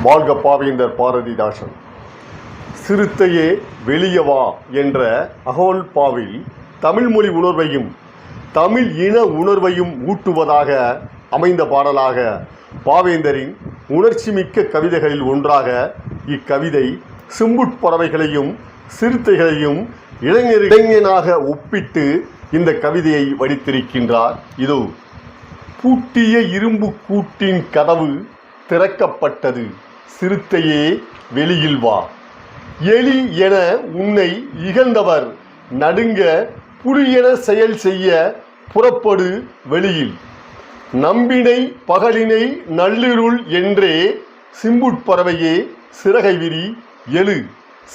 வாழ்க பாவேந்தர் பாரதிதாசன். சிறுத்தையே வெளியே வா என்ற அகோல் பாவில் தமிழ் மொழி உணர்வையும் தமிழ் இன உணர்வையும் ஊட்டுவதாக அமைந்த பாடலாக பாவேந்தரின் உணர்ச்சிமிக்க கவிதைகளில் ஒன்றாக இக்கவிதை சிம்புட்பறவைகளையும் சிறுத்தைகளையும் இளைஞனாக ஒப்பிட்டு இந்த கவிதையை வடித்திருக்கின்றார். இதோ: பூட்டிய இரும்பு கூட்டின் கதவு திறக்கப்பட்டது, சிறுத்தையே வெளியில் வா. எலி என உன்னை இகழ்ந்தவர் நடுங்க புலியென செயல் செய்ய புறப்படு வெளியில். நம்பினை பகலினை நள்ளிருள் என்றே சிம்புட்பறவையே சிறகை விரி எழு.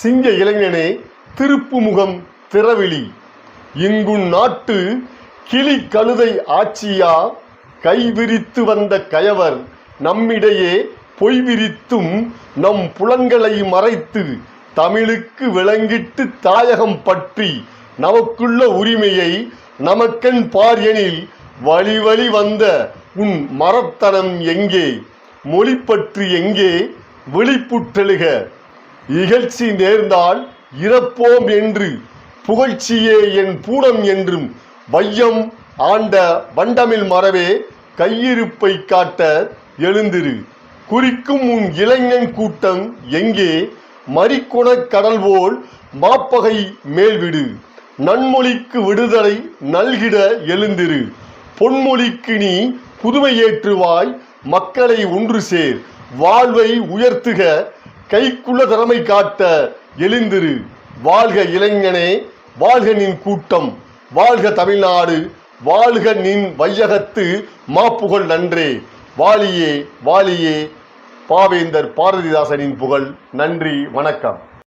சிங்க இளைஞனே திருப்பு முகம் திறவிழி. இங்குன் நாட்டு கிளி கழுதை ஆட்சியா கைவிரித்து வந்த கயவர் நம்மிடையே பொய் விரித்தும் நம் புலன்களை மறைத்து தமிழுக்கு விளங்கிட்டு தாயகம் பற்றி நமக்குள்ள உரிமையை நமக்கென் பார் எனில் வழி வழி வந்த உன் மரத்தனம் எங்கே? மொழிப்பற்று எங்கே? விழிப்புற்றெழுக. இகழ்ச்சி நேர்ந்தால் இறப்போம் என்று புகழ்ச்சியே என் பூடம் என்றும் வையம் ஆண்ட வண்டமிழ் மரவே கையிருப்பை காட்ட எழுந்திரு. குறிக்கும் உன் இளைஞன் கூட்டம் எங்கே? மறிக்குணக் கடல் போல் மாப்பகை மேல்விடு. நன்மொழிக்கு விடுதலை நல்கிட எழுந்திரு. பொன்மொழிக்கு நீ புதுமை ஏற்றுவாய். மக்களை ஒன்று சேர். வாழ்வை உயர்த்துக. கைக்குள்ள திறமை காட்ட எழுந்திரு. வாழ்க இளைஞனே, வாழ்க நின் கூட்டம், வாழ்க தமிழ்நாடு, வாழ்க நின் வையகத்து மாப்புகழ் நன்றே. வாழியே வாழியே பாவேந்தர் பாரதிதாசனின் புகழ். நன்றி, வணக்கம்.